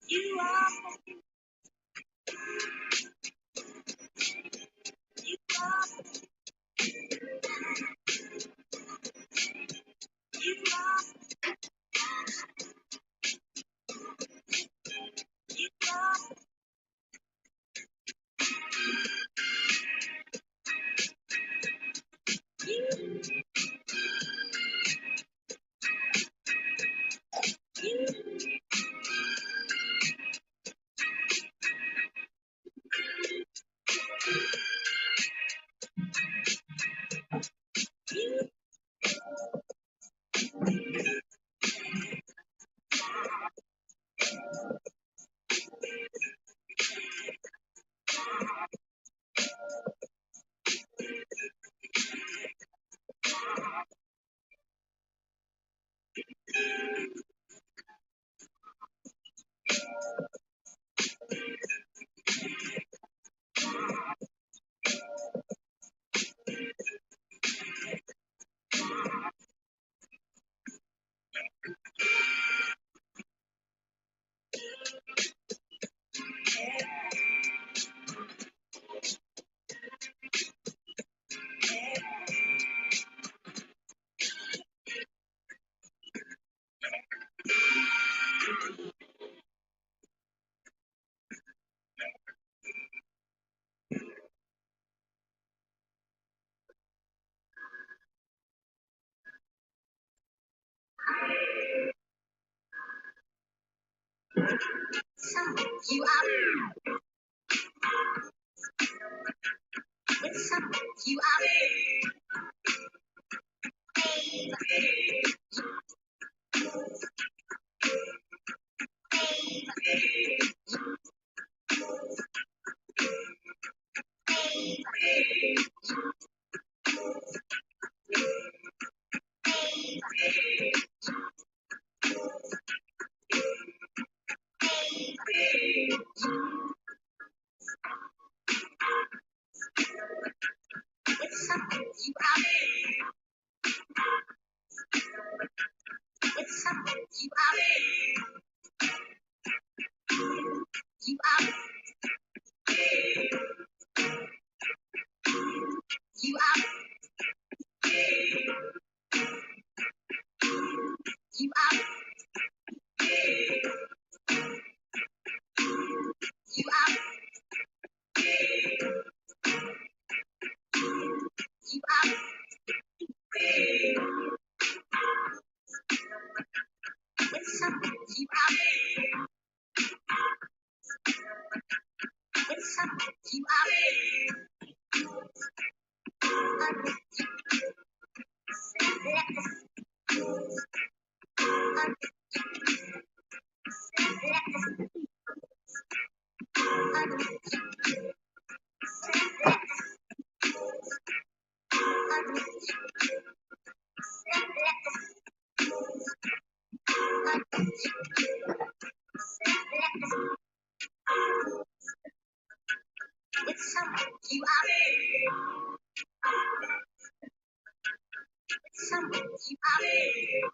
You are. It's something you are. It's something you are. It's something you are. You are. You are. You are. You are. You are. It's something you are. It's something you are. It's something you are. It's something you are.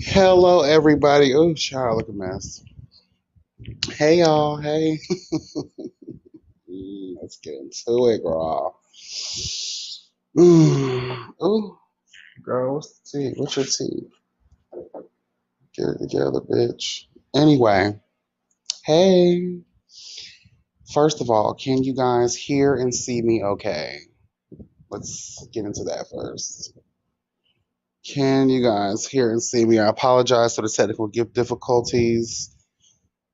Hello, everybody. Oh, child, look a mess. Hey, y'all. Hey. Let's get into it, girl. Oh, girl, what's the tea? What's your tea? Get it together, bitch. Anyway, hey. First of all, can you guys hear and see me okay? Let's get into that first. Can you guys hear and see me? I apologize for the technical difficulties.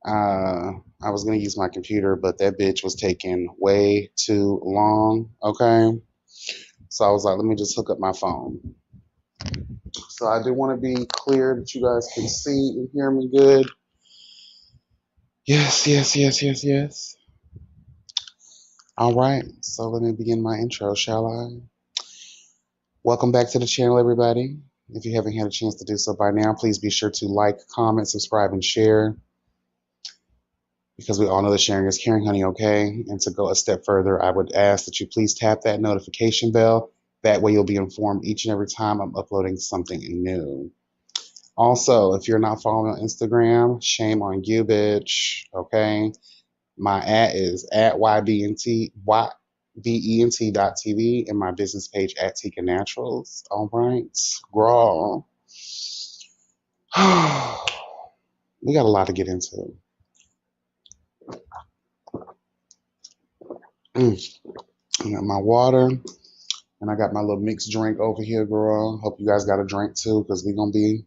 I was gonna use my computer, but that bitch was taking way too long. Okay, so I was like, let me just hook up my phone. So I do want to be clear that you guys can see and hear me good. Yes, yes, yes, yes, yes. All right, so let me begin my intro, shall I? Welcome back to the channel, everybody. If you haven't had a chance to do so by now, please be sure to like, comment, subscribe, and share, because we all know that sharing is caring, honey, okay? And to go a step further, I would ask that you please tap that notification bell. That way you'll be informed each and every time I'm uploading something new. Also, if you're not following on Instagram, shame on you, bitch, okay? My at is at ybent.tv and my business page at TYKANATURALS. All right, girl. We got a lot to get into. I got my water. And I got my little mixed drink over here, girl. Hope you guys got a drink too, because we're gonna be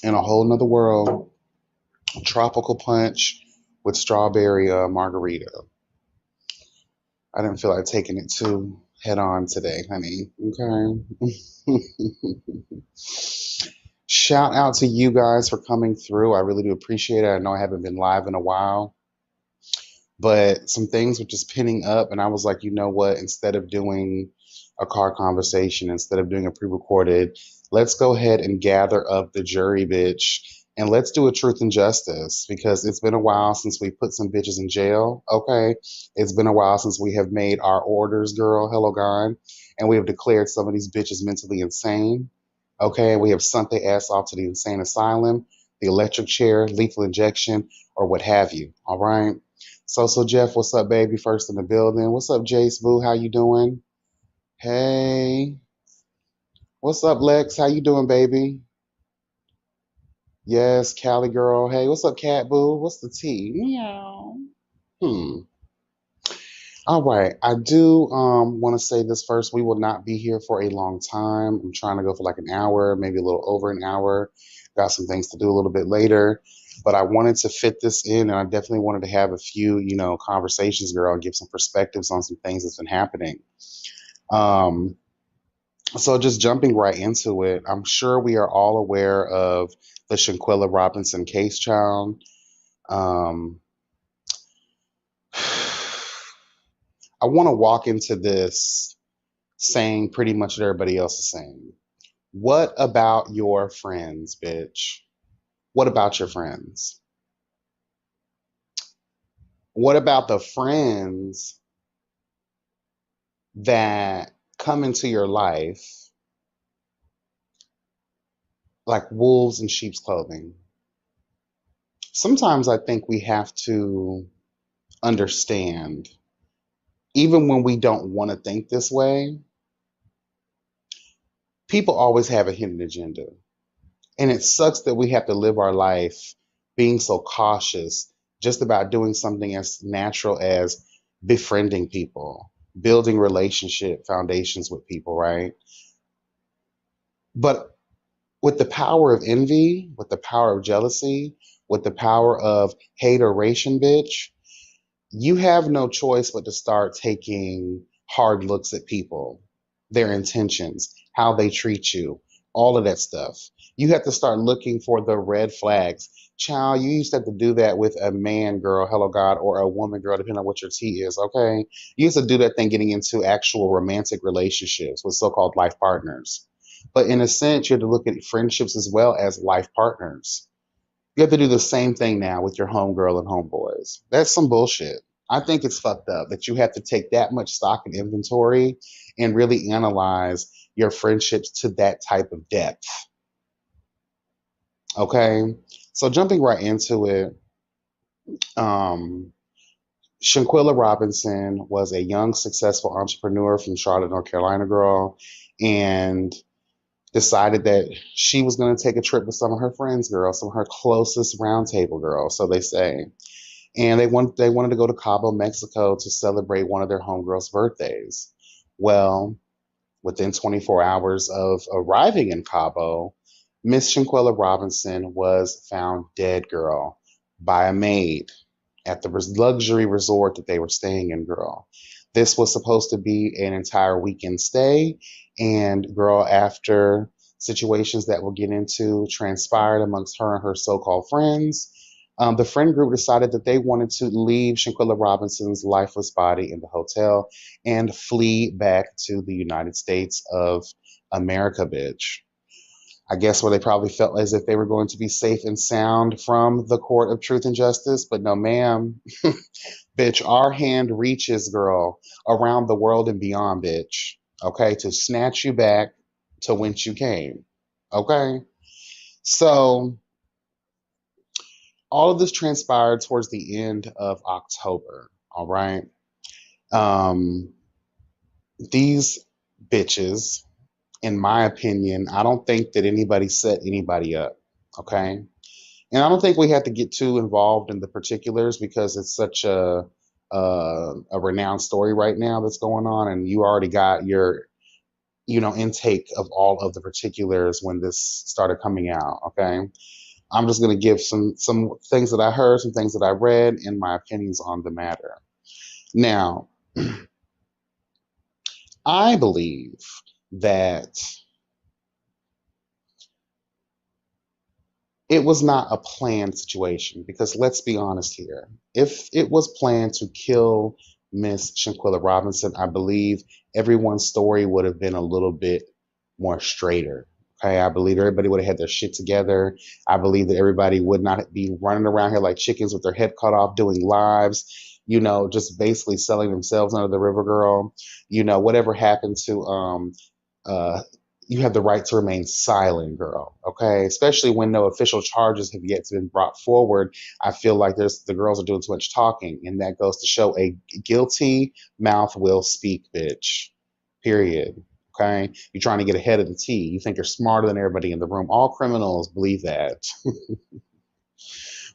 in a whole nother world. Tropical punch with strawberry margarita. I didn't feel like taking it too head on today, honey. Okay. Shout out to you guys for coming through. I really do appreciate it. I know I haven't been live in a while, but some things were just pinning up, and I was like, you know what? Instead of doing a car conversation, instead of doing a pre-recorded, let's go ahead and gather up the jury, bitch, and let's do a truth and justice, because it's been a while since we put some bitches in jail. Okay, it's been a while since we have made our orders, girl. Hello, God, and we have declared some of these bitches mentally insane. Okay, we have sent their ass off to the insane asylum, the electric chair, lethal injection, or what have you. All right. So Jeff, what's up, baby? First in the building. What's up, Jace Boo? How you doing? Hey. What's up, Lex? How you doing, baby? Yes, Cali girl. Hey, what's up, Cat Boo? What's the tea? Meow. Hmm. All right. I do want to say this first. We will not be here for a long time. I'm trying to go for like an hour, maybe a little over an hour. Got some things to do a little bit later. But I wanted to fit this in, and I definitely wanted to have a few, conversations, girl, and give some perspectives on some things that's been happening. Um, so just jumping right into it, I'm sure we are all aware of the Shanquella Robinson case, child. Um, I want to walk into this saying pretty much what everybody else is saying. What about your friends, bitch? What about your friends? What about the friends that come into your life like wolves in sheep's clothing? Sometimes I think we have to understand, even when we don't want to think this way, people always have a hidden agenda. And it sucks that we have to live our life being so cautious just about doing something as natural as befriending people, building relationship foundations with people, right? But with the power of envy, with the power of jealousy, with the power of hateration, bitch, you have no choice but to start taking hard looks at people, their intentions, how they treat you, all of that stuff. You have to start looking for the red flags. Child, you used to have to do that with a man, girl, hello God, or a woman, girl, depending on what your T is, okay? You used to do that thing getting into actual romantic relationships with so called life partners. But in a sense, you have to look at friendships as well as life partners. You have to do the same thing now with your homegirl and homeboys. That's some bullshit. I think it's fucked up that you have to take that much stock and inventory and really analyze your friendships to that type of depth. Okay. So jumping right into it, um, Shanquella Robinson was a young, successful entrepreneur from Charlotte, North Carolina, girl, and decided that she was going to take a trip with some of her friends, girl, some of her closest roundtable girls, so they say. And they wanted to go to Cabo, Mexico to celebrate one of their homegirls' birthdays. Well, within 24 hours of arriving in Cabo, Miss Shanquella Robinson was found dead, girl, by a maid at the luxury resort that they were staying in, girl. This was supposed to be an entire weekend stay, and girl, after situations that we'll get into transpired amongst her and her so-called friends, the friend group decided that they wanted to leave Shanquella Robinson's lifeless body in the hotel and flee back to the United States of America, bitch. I guess where they probably felt as if they were going to be safe and sound from the court of truth and justice, but no, ma'am. Bitch, our hand reaches, girl, around the world and beyond, bitch. Okay, to snatch you back to whence you came. Okay, so all of this transpired towards the end of October. All right. Um, these bitches, in my opinion, I don't think that anybody set anybody up. Okay. And I don't think we have to get too involved in the particulars because it's such a a renowned story right now that's going on, and you already got your intake of all of the particulars when this started coming out. Okay, I'm just going to give some things that I heard, some things that I read, and my opinions on the matter. Now, I believe that it was not a planned situation, because let's be honest here. If it was planned to kill Miss Shanquella Robinson, I believe everyone's story would have been a little bit more straighter. Okay, I believe everybody would have had their shit together. I believe that everybody would not be running around here like chickens with their head cut off doing lives, just basically selling themselves under the river, girl. Whatever happened to uh you have the right to remain silent, girl. Okay, especially when no official charges have yet been brought forward. I feel like the girls are doing too much talking, and that goes to show a guilty mouth will speak, bitch. Period. Okay, you're trying to get ahead of the tea. You think you're smarter than everybody in the room. All criminals believe that.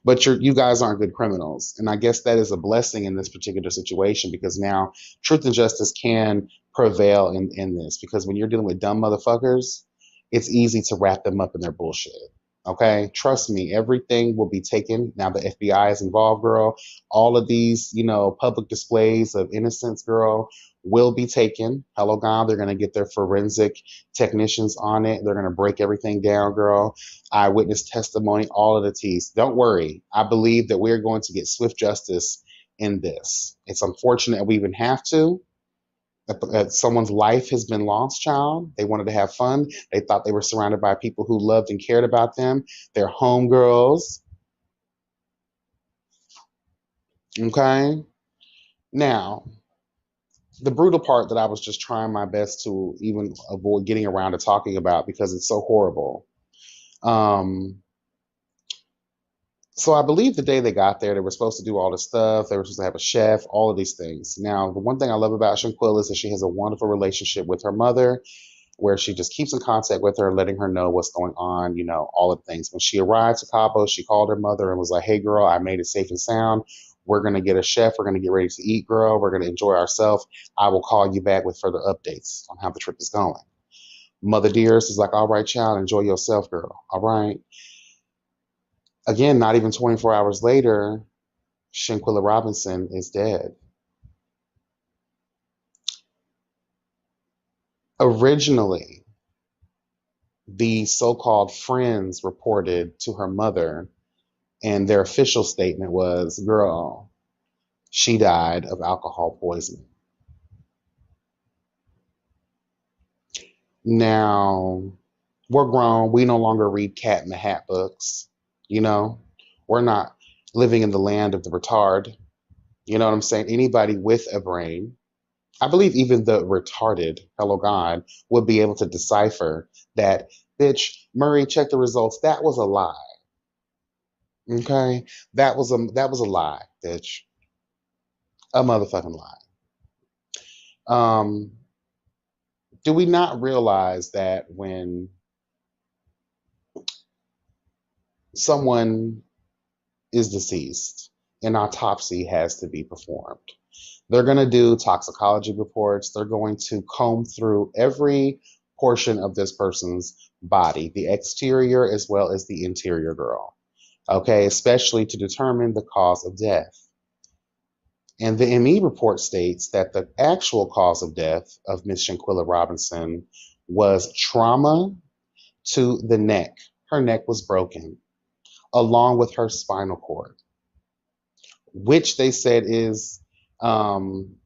But you guys aren't good criminals, and I guess that is a blessing in this particular situation, because now truth and justice can prevail in this, because when you're dealing with dumb motherfuckers, it's easy to wrap them up in their bullshit. Okay, trust me, everything will be taken now. The FBI is involved, girl. All of these public displays of innocence, girl, will be taken. Hello, God, they're going to get their forensic technicians on it. They're going to break everything down, girl. Eyewitness testimony, all of the T's. Don't worry. I believe that we're going to get swift justice in this. It's unfortunate we even have to. That someone's life has been lost, child. They wanted to have fun. They thought they were surrounded by people who loved and cared about them. They're homegirls. Okay? Now, the brutal part that I was just trying my best to even avoid getting around to talking about, because it's so horrible. So I believe the day they got there, they were supposed to do all this stuff. They were supposed to have a chef, all of these things. Now, the one thing I love about Shanquilla is that she has a wonderful relationship with her mother, where she just keeps in contact with her, letting her know what's going on, all of the things. When she arrived to Cabo, she called her mother and was like, "Hey, girl, I made it safe and sound. We're going to get a chef. We're going to get ready to eat, girl. We're going to enjoy ourselves. I will call you back with further updates on how the trip is going." Mother Dearest is like, "All right, child, enjoy yourself, girl. All right." Again, not even 24 hours later, Shanquilla Robinson is dead. Originally, the so-called friends reported to her mother, and their official statement was, "Girl, she died of alcohol poisoning." Now, we're grown. We no longer read Cat in the Hat books. You know, we're not living in the land of the retard. You know what I'm saying? Anybody with a brain, I believe even the retarded, hello God, would be able to decipher that, bitch, Murray, check the results. That was a lie. Okay? That was a lie, bitch. A motherfucking lie. Um, do we not realize that when someone is deceased, an autopsy has to be performed? They're going to do toxicology reports. They're going to comb through every portion of this person's body, the exterior as well as the interior, girl. Okay, especially to determine the cause of death. And the ME report states that the actual cause of death of Miss Shanquilla Robinson was trauma to the neck. Her neck was broken, along with her spinal cord, which they said is um,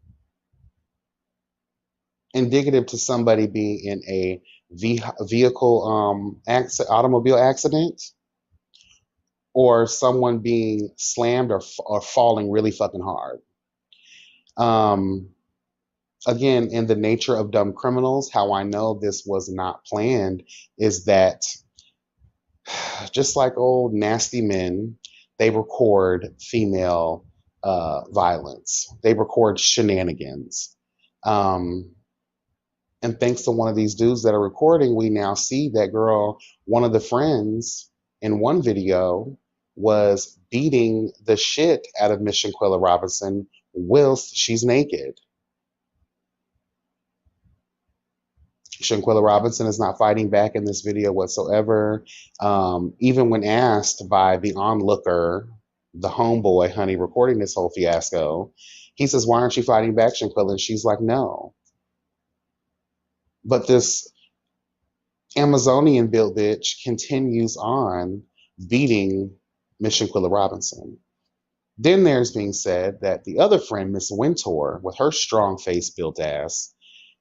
indicative to somebody being in a vehicle automobile accident, or someone being slammed or falling really fucking hard. Um, Again, in the nature of dumb criminals, how I know this was not planned is that, just like old nasty men, they record female violence. They record shenanigans. Um, and thanks to one of these dudes that are recording, we now see that, girl, one of the friends in one video was beating the shit out of Miss Shanquilla Robinson whilst she's naked. Shanquella Robinson is not fighting back in this video whatsoever. Even when asked by the onlooker, the homeboy, honey, recording this whole fiasco, he says, "Why aren't you fighting back, Shanquella?" And she's like, "No." But this Amazonian built bitch continues on beating Miss Shanquella Robinson. Then there's being said that the other friend, Miss Wintour, with her strong face built ass,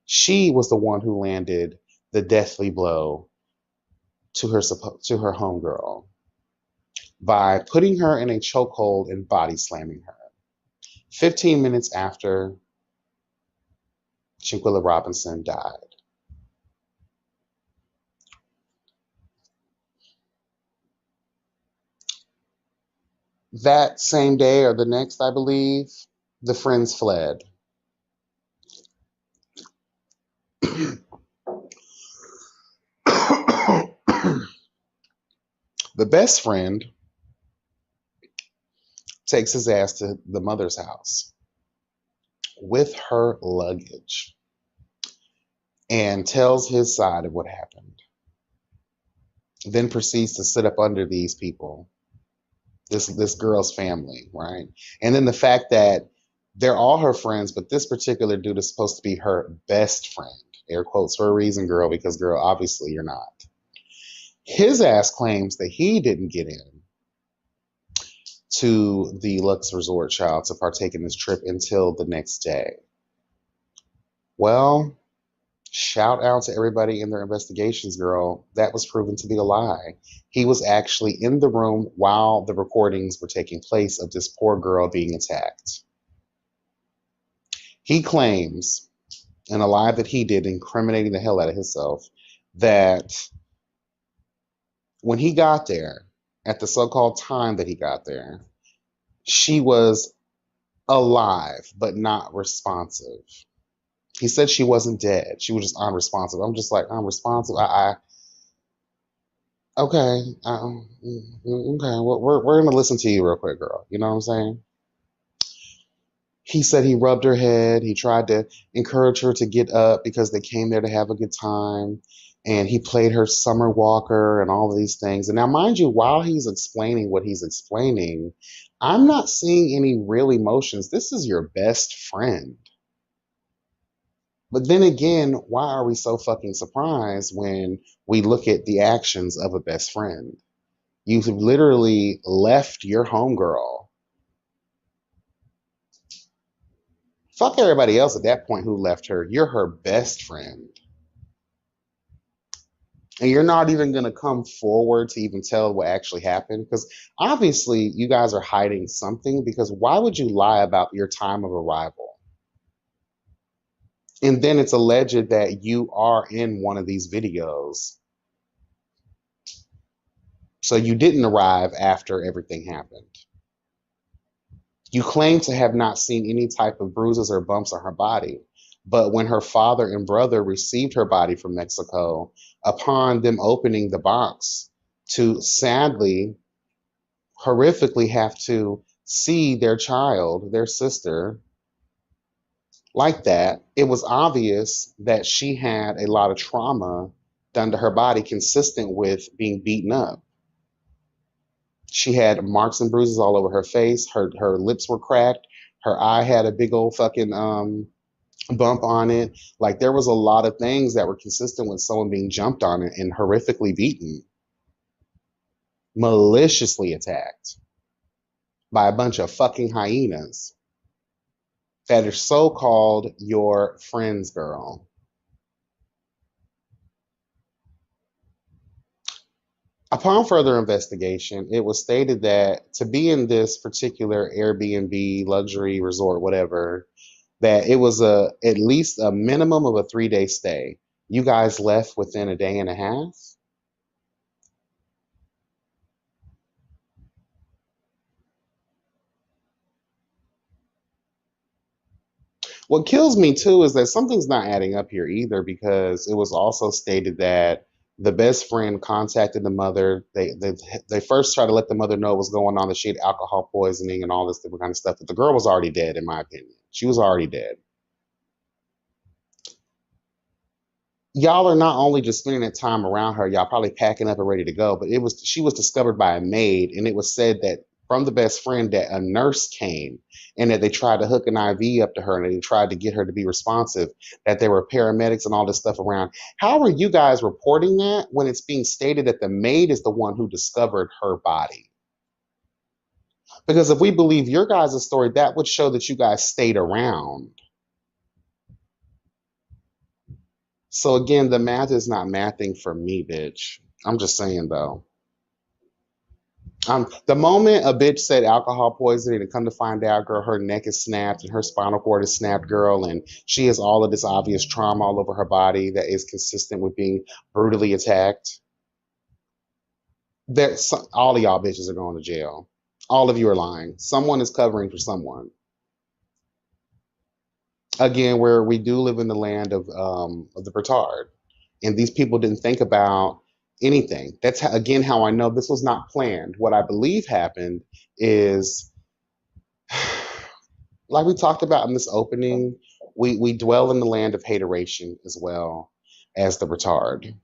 she was the one who landed the deathly blow to her homegirl by putting her in a chokehold and body slamming her. 15 minutes after Shanquella Robinson died. That same day or the next, I believe, the friends fled. The best friend takes his ass to the mother's house with her luggage and tells his side of what happened. Then proceeds to sit up under these people, this girl's family, right? And then the fact that they're all her friends, but this particular dude is supposed to be her best friend. Air quotes for a reason, girl, because girl, obviously you're not. His ass claims that he didn't get in to the Lux Resort, child, to partake in this trip until the next day. Well, shout out to everybody in their investigations, girl. That was proven to be a lie. He was actually in the room while the recordings were taking place of this poor girl being attacked. He claims, in a lie that he did, incriminating the hell out of himself, that when he got there, at the so-called time that he got there, she was alive but not responsive. He said she wasn't dead. She was just unresponsive. I'm just like, unresponsive. Okay. Okay. Well, we're gonna listen to you real quick, girl. You know what I'm saying? He said he rubbed her head. He tried to encourage her to get up because they came there to have a good time. And he played her Summer Walker and all of these things. And now, mind you, while he's explaining what he's explaining, I'm not seeing any real emotions. This is your best friend. But then again, why are we so fucking surprised when we look at the actions of a best friend? You've literally left your homegirl. Fuck everybody else at that point who left her. You're her best friend. And you're not even going to come forward to even tell what actually happened. Because obviously, you guys are hiding something. Because why would you lie about your time of arrival? And then it's alleged that you are in one of these videos. So you didn't arrive after everything happened. You claim to have not seen any type of bruises or bumps on her body. But when her father and brother received her body from Mexico, upon them opening the box to sadly, horrifically have to see their child, their sister, like that, it was obvious that she had a lot of trauma done to her body consistent with being beaten up. She had marks and bruises all over her face. Her lips were cracked. Her eye had a big old fucking bump on it. Like there was a lot of things that were consistent with someone being jumped on and horrifically beaten, maliciously attacked by a bunch of fucking hyenas that are so-called your friends, girl. Upon further investigation, it was stated that to be in this particular Airbnb, luxury resort, whatever, that it was at least a minimum of a 3-day stay. You guys left within a day and a half. What kills me too is that something's not adding up here either, because it was also stated that The best friend contacted the mother. They first tried to let the mother know what's going on, that she had alcohol poisoning and all this different kind of stuff. But the girl was already dead, in my opinion. She was already dead. Y'all are not only just spending that time around her, y'all probably packing up and ready to go, but it was she was discovered by a maid, and it was said that from the best friend that a nurse came and that they tried to hook an IV up to her and they tried to get her to be responsive, that there were paramedics and all this stuff around. How are you guys reporting that when it's being stated that the maid is the one who discovered her body? Because if we believe your guys' story, that would show that you guys stayed around. So again, the math is not mathing for me, bitch. I'm just saying though. The moment a bitch said alcohol poisoning and come to find out, girl, her neck is snapped and her spinal cord is snapped, girl, and she has all of this obvious trauma all over her body that is consistent with being brutally attacked. All of y'all bitches are going to jail. All of you are lying. Someone is covering for someone. Again, where we do live in the land of the petard, and these people didn't think about anything. That's how, again, how I know this was not planned. What I believe happened is, like we talked about in this opening, we dwell in the land of hateration as well as the retard.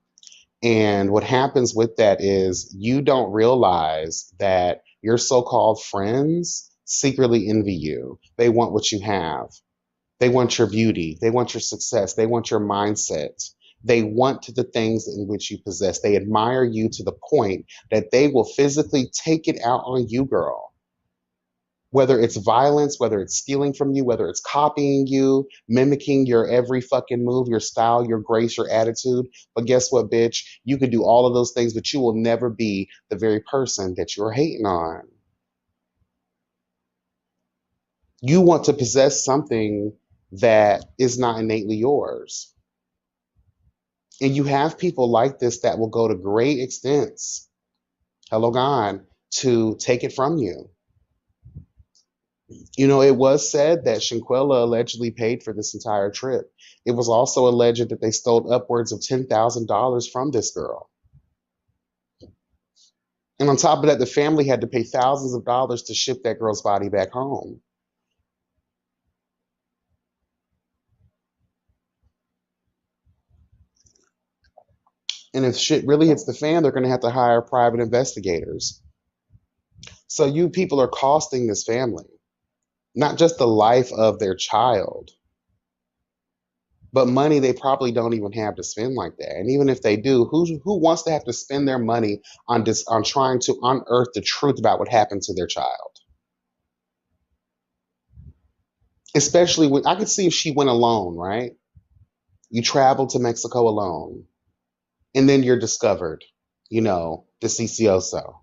And what happens with that is you don't realize that your so-called friends secretly envy you. They want what you have. They want your beauty. They want your success. They want your mindset. They want the things in which you possess. They admire you to the point that they will physically take it out on you, girl. Whether it's violence, whether it's stealing from you, whether it's copying you, mimicking your every fucking move, your style, your grace, your attitude. But guess what, bitch? You could do all of those things, but you will never be the very person that you're hating on. You want to possess something that is not innately yours. And you have people like this that will go to great extents, hello God, to take it from you. You know, it was said that Shanquella allegedly paid for this entire trip. It was also alleged that they stole upwards of $10,000 from this girl. And on top of that, the family had to pay thousands of dollars to ship that girl's body back home. And if shit really hits the fan, they're going to have to hire private investigators. So you people are costing this family not just the life of their child, but money they probably don't even have to spend like that. And even if they do, who wants to have to spend their money on trying to unearth the truth about what happened to their child? Especially when I could see if she went alone, right? You travel to Mexico alone, and then you're discovered, delicioso.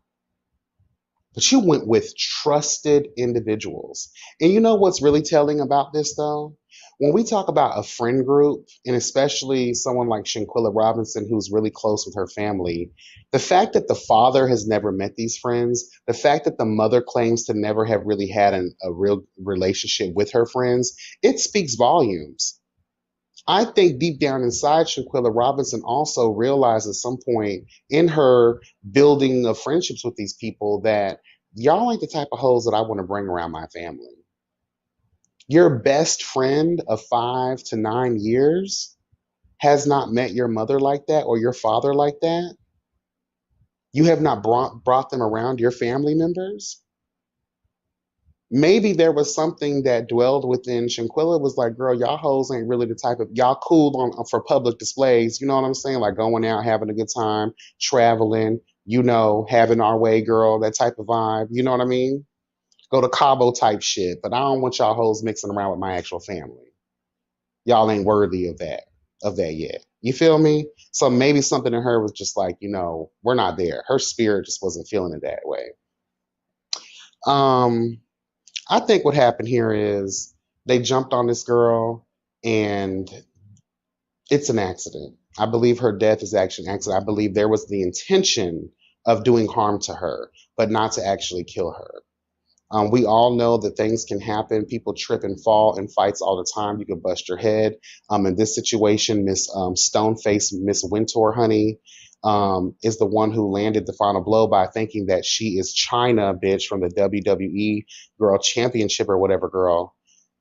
But you went with trusted individuals. And you know what's really telling about this, though? When we talk about a friend group, and especially someone like Shanquella Robinson, who's really close with her family, the fact that the father has never met these friends, the fact that the mother claims to never have really had a real relationship with her friends, it speaks volumes. I think deep down inside, Shanquella Robinson also realized at some point in her building of friendships with these people that y'all ain't the type of hoes that I want to bring around my family. Your best friend of 5 to 9 years has not met your mother like that or your father like that. You have not brought them around your family members. Maybe there was something that dwelled within Shanquella was like, girl, y'all hoes ain't really the type of y'all cool on for public displays. You know what I'm saying? Like going out, having a good time, traveling, having our way, girl, that type of vibe. You know what I mean? Go to Cabo type shit. But I don't want y'all hoes mixing around with my actual family. Y'all ain't worthy of that yet. You feel me? So maybe something in her was just like, we're not there. Her spirit just wasn't feeling it that way. I think what happened here is they jumped on this girl and it's an accident. I believe her death is actually an accident. I believe there was the intention of doing harm to her, but not to actually kill her. We all know that things can happen. People trip and fall in fights all the time. You can bust your head. In this situation, Miss Stoneface, Miss Wintour, honey, is the one who landed the final blow by thinking that she is China, bitch, from the WWE Girl Championship or whatever, girl.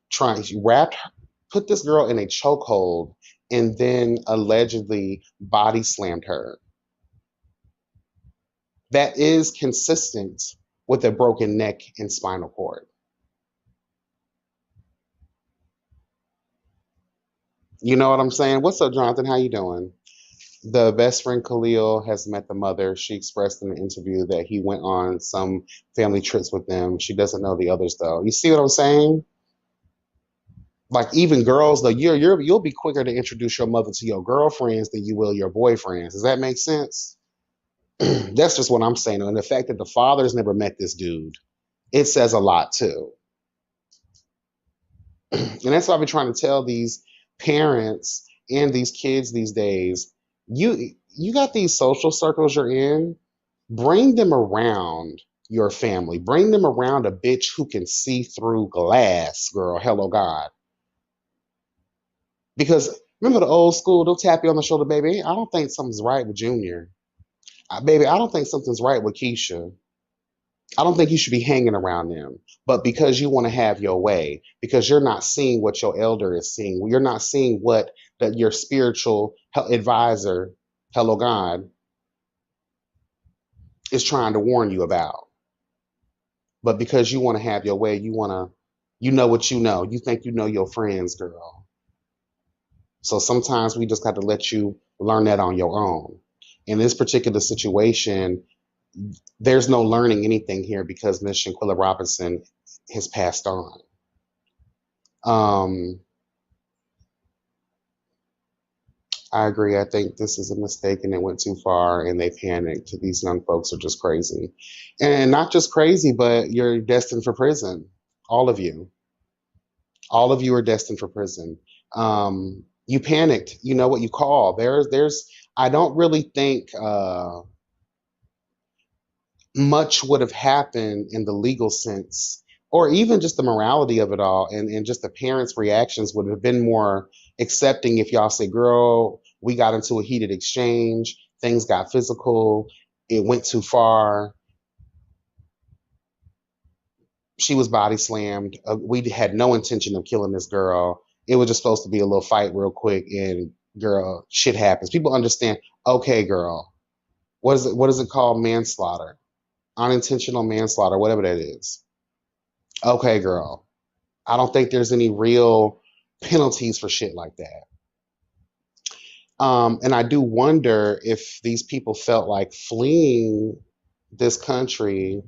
She put this girl in a chokehold, and then allegedly body slammed her. That is consistent with a broken neck and spinal cord. You know what I'm saying? What's up, Jonathan? How you doing? The best friend Khalil has met the mother. She expressed in an interview that he went on some family trips with them. She doesn't know the others though. You see what I'm saying? Like even girls though, you'll be quicker to introduce your mother to your girlfriends than you will your boyfriends. Does that make sense? That's just what I'm saying. And the fact that the father's never met this dude, it says a lot too. And that's why I've been trying to tell these parents and these kids these days, you got these social circles you're in, bring them around your family. Bring them around a bitch who can see through glass, girl. Hello, God. Because remember the old school, they'll tap you on the shoulder, baby. I don't think something's right with Junior. Baby, I don't think something's right with Keisha. I don't think you should be hanging around them. But because you want to have your way, because you're not seeing what your elder is seeing, you're not seeing what that your spiritual advisor, hello God, is trying to warn you about. But because you want to have your way, you know what you know. You think you know your friends, girl. So sometimes we just got to let you learn that on your own. In this particular situation, there's no learning anything here because Miss Shanquella Robinson has passed on. Um, I agree. I think this is a mistake and it went too far and they panicked. These young folks are just crazy. And not just crazy, but you're destined for prison. All of you. All of you are destined for prison. You panicked. You know what you call. I don't really think much would have happened in the legal sense, or even just the morality of it all, and just the parents' reactions would have been more accepting if y'all say, girl, we got into a heated exchange, things got physical, it went too far, she was body slammed, we had no intention of killing this girl, it was just supposed to be a little fight real quick, and girl, shit happens. People understand, okay, girl, what is it called? Manslaughter, unintentional manslaughter, whatever that is. Okay, girl. I don't think there's any real penalties for shit like that. And I do wonder if these people felt like fleeing this country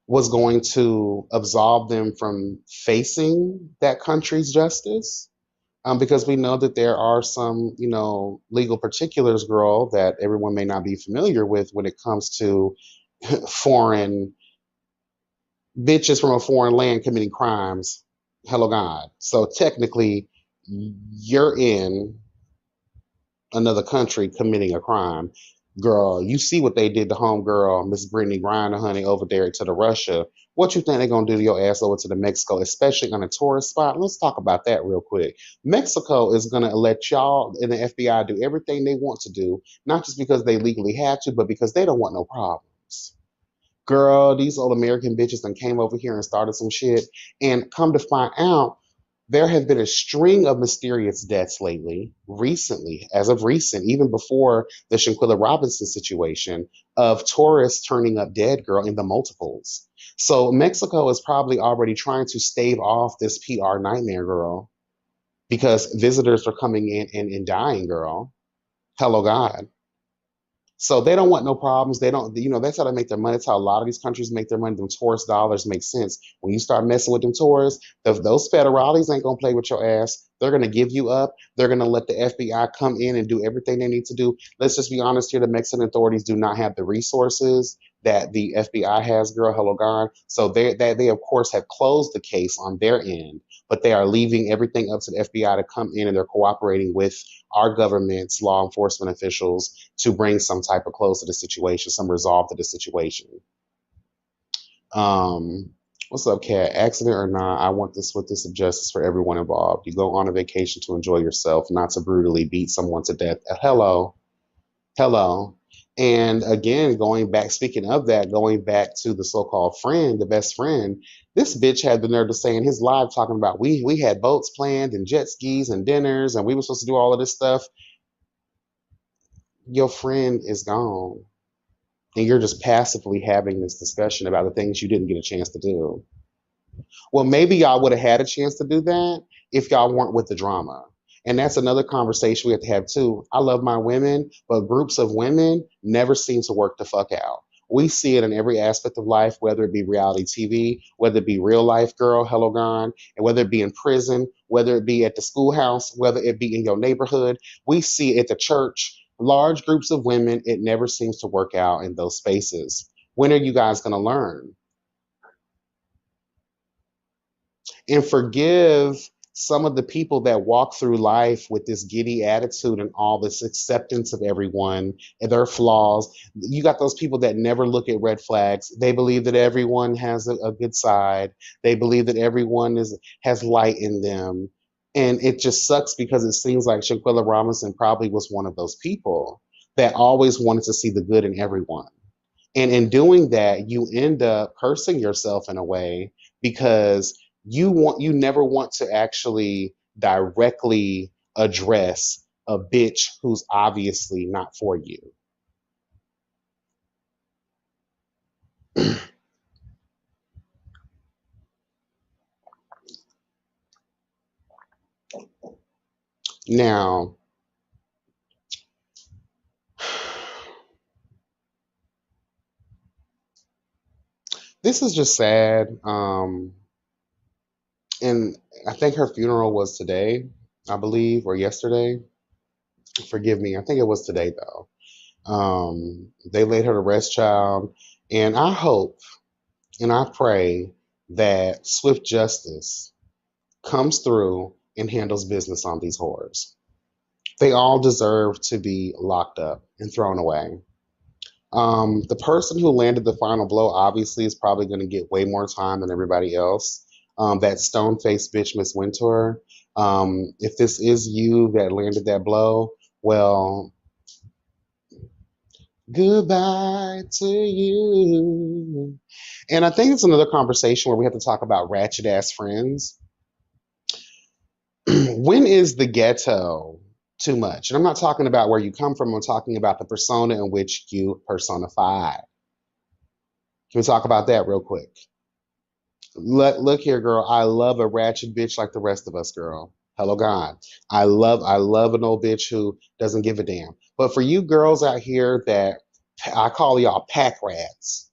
was going to absolve them from facing that country's justice. Because we know that there are some, legal particulars, girl, that everyone may not be familiar with when it comes to foreign bitches from a foreign land committing crimes. Hello, God. So technically, you're in another country committing a crime. Girl, you see what they did to homegirl, Miss Brittany Griner, honey, over there to the Russia. What you think they're gonna do to your ass over to the Mexico, especially on a tourist spot? Let's talk about that real quick. Mexico is gonna let y'all in the FBI do everything they want to do, not just because they legally have to, but because they don't want no problems. Girl, these old American bitches done came over here and started some shit. And come to find out, there have been a string of mysterious deaths lately, recently, as of recent, even before the Shanquella Robinson situation, of tourists turning up dead, girl, in the multiples. So Mexico is probably already trying to stave off this PR nightmare, girl, because visitors are coming in and dying, girl. Hello, God. So they don't want no problems. They don't, that's how they make their money. That's how a lot of these countries make their money. Them tourist dollars make sense. When you start messing with them tourists, those federales ain't gonna play with your ass. They're gonna give you up. They're gonna let the FBI come in and do everything they need to do. Let's just be honest here. The Mexican authorities do not have the resources that the FBI has, girl. Hello, God. So they of course have closed the case on their end, but they are leaving everything up to the FBI to come in, and they're cooperating with our government's law enforcement officials to bring some type of close to the situation, some resolve to the situation. What's up, Kat? Accident or not, I want the swiftest of justice for everyone involved. You go on a vacation to enjoy yourself, not to brutally beat someone to death. Hello. Hello. And again, going back, speaking of that, going back to the so-called friend, the best friend, this bitch had the nerve to say in his live talking about we had boats planned and jet skis and dinners and we were supposed to do all of this stuff. Your friend is gone. And you're just passively having this discussion about the things you didn't get a chance to do. Well, maybe y'all would have had a chance to do that if y'all weren't with the drama. And that's another conversation we have to have too. I love my women, but groups of women never seem to work the fuck out. We see it in every aspect of life, whether it be reality TV, whether it be real life girl, hello gone, and whether it be in prison, whether it be at the schoolhouse, whether it be in your neighborhood. We see it at the church. Large groups of women, it never seems to work out in those spaces. When are you guys going to learn? And forgive some of the people that walk through life with this giddy attitude and all this acceptance of everyone and their flaws. You got those people that never look at red flags. They believe that everyone has a good side. They believe that everyone is has light in them. And it just sucks because it seems like Shanquella Robinson probably was one of those people that always wanted to see the good in everyone. And in doing that, you end up cursing yourself in a way because you never want to actually directly address a bitch who's obviously not for you. Now, this is just sad. And I think her funeral was today, I believe, or yesterday. Forgive me. I think it was today though. They laid her to rest, child, and I hope and I pray that swift justice comes through and handles business on these whores. They all deserve to be locked up and thrown away. The person who landed the final blow obviously is probably going to get way more time than everybody else. That stone faced bitch, Miss Wintour. If this is you that landed that blow, well, goodbye to you. And I think it's another conversation where we have to talk about ratchet ass friends. When is the ghetto too much? And I'm not talking about where you come from, I'm talking about the persona in which you personify. Can we talk about that real quick? Look here, girl. I love a ratchet bitch like the rest of us, girl. Hello, God. I love an old bitch who doesn't give a damn. But for you girls out here that I call y'all pack rats,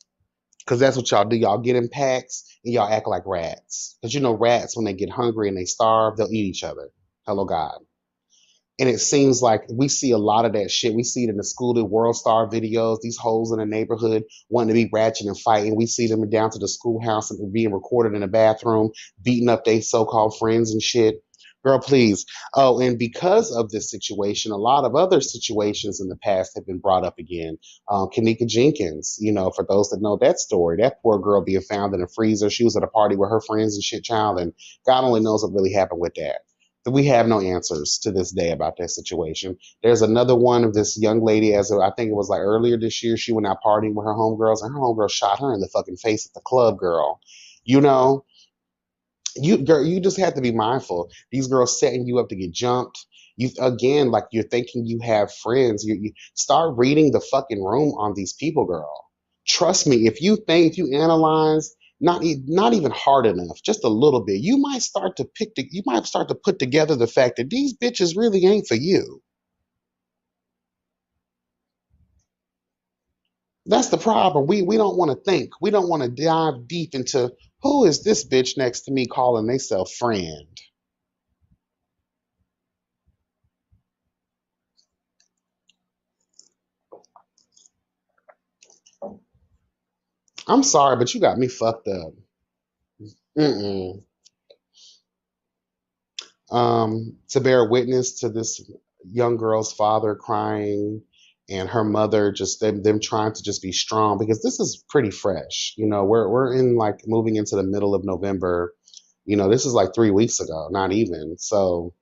because that's what y'all do. Y'all get in packs and y'all act like rats. Because you know, rats, when they get hungry and they starve, they'll eat each other. Hello, God. And it seems like we see a lot of that shit. We see it in the School to World Star videos, these hoes in the neighborhood wanting to be ratchet and fighting. We see them down to the schoolhouse and being recorded in the bathroom, beating up their so-called friends and shit. Girl, please. Oh, and because of this situation, a lot of other situations in the past have been brought up again. Kanika Jenkins, for those that know that story, that poor girl being found in a freezer. She was at a party with her friends and shit, child, and God only knows what really happened with that. We have no answers to this day about that situation. There's another one of this young lady, I think it was like earlier this year, she went out partying with her homegirls, and her homegirl shot her in the fucking face at the club, girl. You know, girl, you just have to be mindful. These girls setting you up to get jumped. You again, like you're thinking you have friends. You start reading the fucking room on these people, girl. Trust me, if you analyze not even hard enough, just a little bit, you might start to put together the fact that these bitches really ain't for you. That's the problem. We don't want to think. We don't want to dive deep into who is this bitch next to me calling themselves friend. I'm sorry, but you got me fucked up. Mm-mm. To bear witness to this young girl's father crying and her mother just them trying to just be strong because this is pretty fresh. We're in like moving into the middle of November. This is like 3 weeks ago, not even. So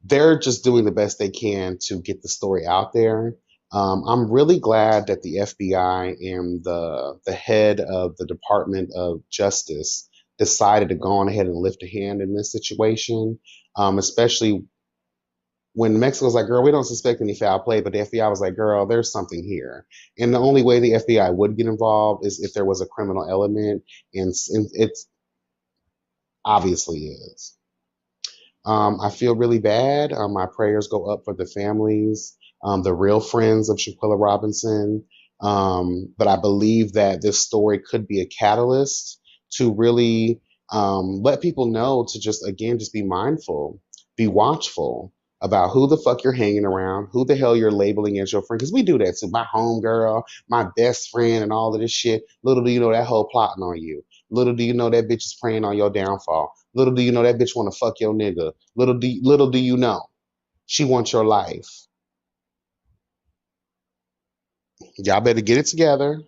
they're just doing the best they can to get the story out there. I'm really glad that the FBI and the head of the Department of Justice decided to go on ahead and lift a hand in this situation, especially when Mexico was like, girl, we don't suspect any foul play, but the FBI was like, girl, there's something here. And the only way the FBI would get involved is if there was a criminal element, and it's obviously is. I feel really bad. My prayers go up for the families, the real friends of Shanquella Robinson. But I believe that this story could be a catalyst to really let people know to just, again, just be mindful, be watchful about who the fuck you're hanging around, who the hell you're labeling as your friend. Because we do that too. My homegirl, my best friend, and all of this shit. Little do you know that whole plotting on you. Little do you know that bitch is preying on your downfall. Little do you know that bitch want to fuck your nigga. Little do you know she wants your life. Y'all better get it together.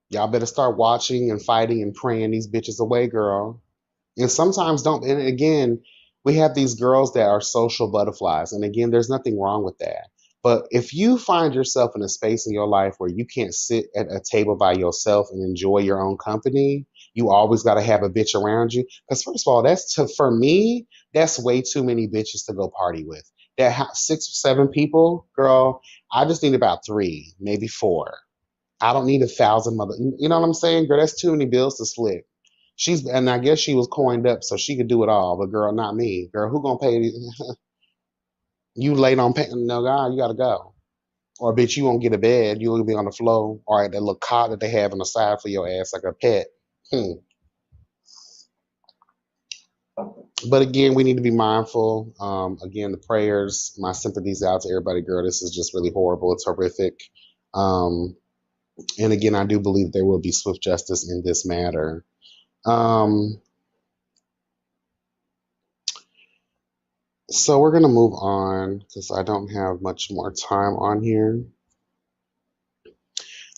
Y'all better start watching and fighting and praying these bitches away, girl. And sometimes don't. And again, we have these girls that are social butterflies. And again, there's nothing wrong with that. But if you find yourself in a space in your life where you can't sit at a table by yourself and enjoy your own company, you always got to have a bitch around you. Because first of all, for me, that's way too many bitches to go party with. That 6 or 7 people, girl, I just need about 3, maybe 4. I don't need 1,000 mother. You know what I'm saying, girl? That's too many bills to split. And I guess she was coined up so she could do it all, but girl, not me. Girl, who gonna pay you late on paying? No, God, you gotta go. Or bitch, you won't get a bed. You will be on the floor or at that little cot that they have on the side for your ass like a pet. Hmm. But again, we need to be mindful. Again, the prayers, my sympathies out to everybody, girl. This is just really horrible. It's horrific. Um, and again, I do believe there will be swift justice in this matter. Um, So we're gonna move on because I don't have much more time on here.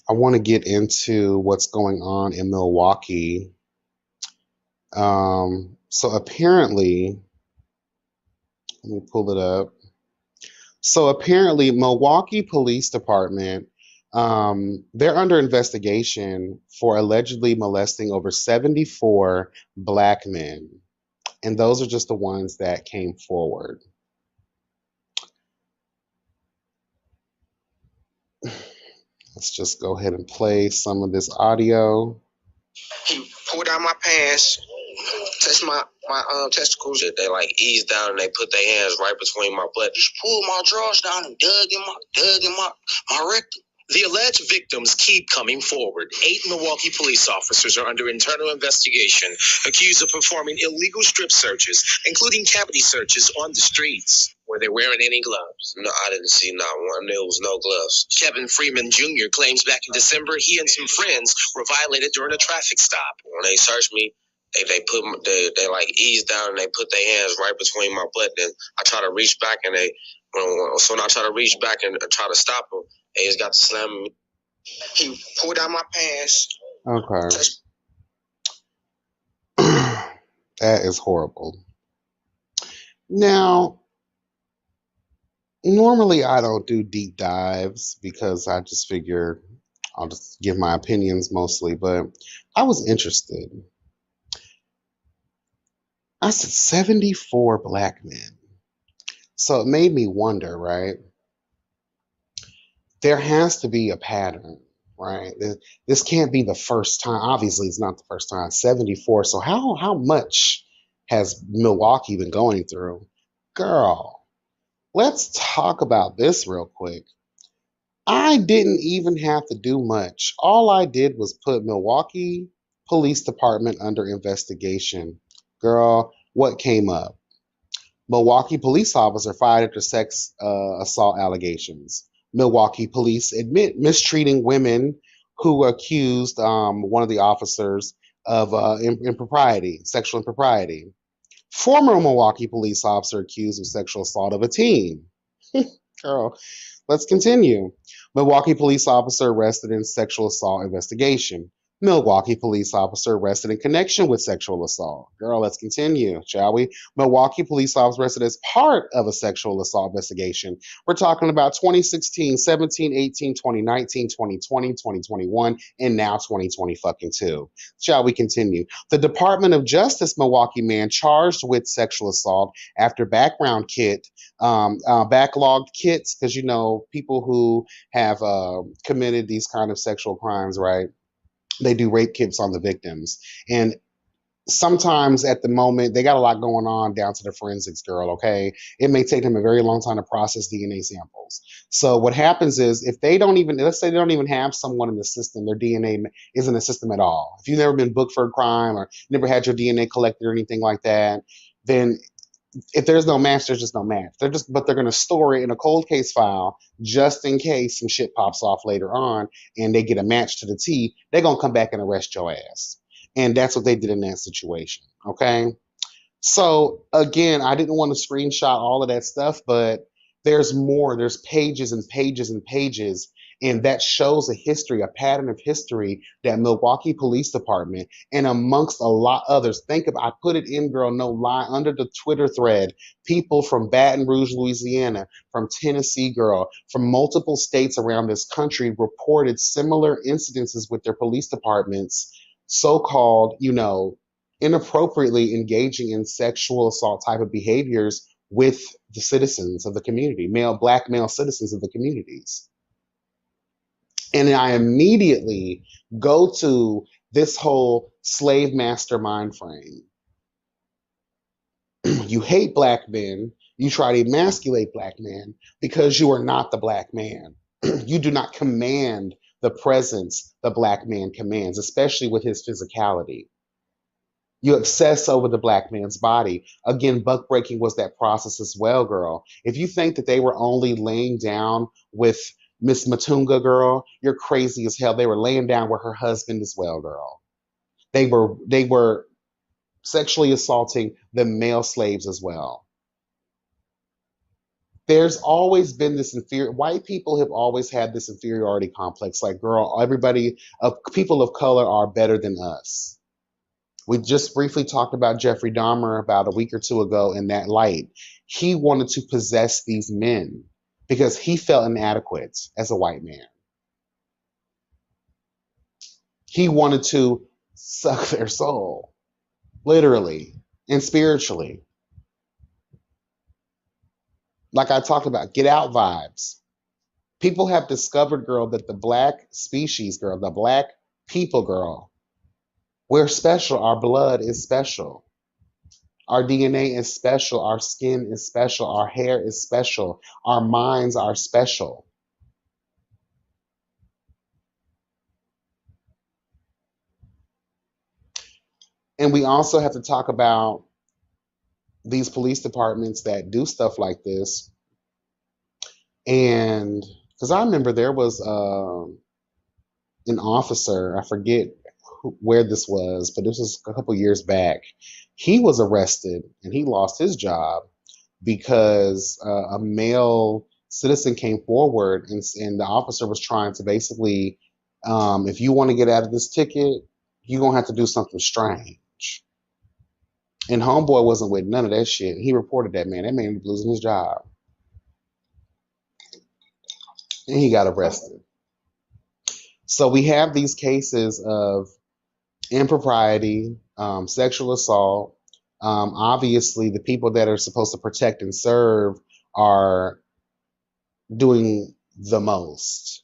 I want to get into what's going on in Milwaukee. So apparently, let me pull it up. So apparently, Milwaukee Police Department, they're under investigation for allegedly molesting over 74 black men. And those are just the ones that came forward. Let's just go ahead and play some of this audio. He pulled out my pants, touched my testicles. They like eased down and they put their hands right between my butt. Just pulled my drawers down and dug in my rectum. The alleged victims keep coming forward. 8 Milwaukee police officers are under internal investigation, accused of performing illegal strip searches, including cavity searches on the streets. Were they wearing any gloves? No, I didn't see not one. There was no gloves. Kevin Freeman Jr. claims back in December he and some friends were violated during a traffic stop. When they searched me, they like eased down and they put their hands right between my butt. Then I try to reach back and when I try to reach back and try to stop them, they just got to slam me. He pulled out my pants. Okay. That is horrible. Now, normally I don't do deep dives because I just figure I'll just give my opinions mostly, but I was interested. I said 74 black men. So it made me wonder, right? There has to be a pattern, right? This can't be the first time. Obviously, it's not the first time. 74. So how much has Milwaukee been going through? Girl, let's talk about this real quick. I didn't even have to do much. All I did was put Milwaukee Police Department under investigation. Girl, what came up? Milwaukee police officer fired after sex assault allegations. Milwaukee police admit mistreating women who accused one of the officers of impropriety, sexual impropriety. Former Milwaukee police officer accused of sexual assault of a teen. Girl, let's continue. Milwaukee police officer arrested in sexual assault investigation. Milwaukee police officer arrested in connection with sexual assault. Girl, let's continue, shall we? Milwaukee police officer arrested as part of a sexual assault investigation. We're talking about 2016, 17, 18, 2019, 2020, 2021, and now 2020 fucking two. Shall we continue? The Department of Justice Milwaukee man charged with sexual assault after background backlogged kits, because you know people who have committed these kind of sexual crimes, right? They do rape kits on the victims. And sometimes at the moment, they got a lot going on down to the forensics, girl, okay? It may take them a very long time to process DNA samples. So what happens is if they don't even, let's say they don't even have someone in the system, their DNA isn't in the system at all. If you've never been booked for a crime or never had your DNA collected or anything like that, then if there's no match, there's just no match. But they're going to store it in a cold case file just in case some shit pops off later on and they get a match to the T. They're going to come back and arrest your ass. And that's what they did in that situation. Okay. So again, I didn't want to screenshot all of that stuff, but there's more. There's pages and pages and pages. And that shows a history, a pattern of history that Milwaukee Police Department and amongst a lot others, I put it in, girl, no lie, under the Twitter thread, people from Baton Rouge, Louisiana, from Tennessee, girl, from multiple states around this country reported similar incidences with their police departments, so-called, inappropriately engaging in sexual assault type of behaviors with the citizens of the community, black male citizens of the communities. And I immediately go to this whole slave master mind frame. You hate black men. You try to emasculate black men because you are not the black man. You do not command the presence the black man commands, especially with his physicality. You obsess over the black man's body. Again, buck breaking was that process as well, girl. If you think that they were only laying down with Miss Matunga, girl, you're crazy as hell. They were laying down with her husband as well, girl. They were sexually assaulting the male slaves as well. There's always been this white people have always had this inferiority complex. Like, girl, people of color are better than us. We just briefly talked about Jeffrey Dahmer about a week or two ago in that light. He wanted to possess these men because he felt inadequate as a white man. He wanted to suck their soul, literally and spiritually. Like I talked about, get out vibes. People have discovered, girl, that the black species, girl, the black people, girl, we're special. Our blood is special. Our DNA is special. Our skin is special. Our hair is special. Our minds are special. And we also have to talk about these police departments that do stuff like this. And because I remember there was an officer, I forget where this was, but this was a couple years back. He was arrested and he lost his job because a male citizen came forward and the officer was trying to basically, if you want to get out of this ticket, you're going to have to do something strange. And homeboy wasn't with none of that shit. He reported that man. That man was losing his job. And he got arrested. So we have these cases of impropriety, sexual assault. Obviously, the people that are supposed to protect and serve are doing the most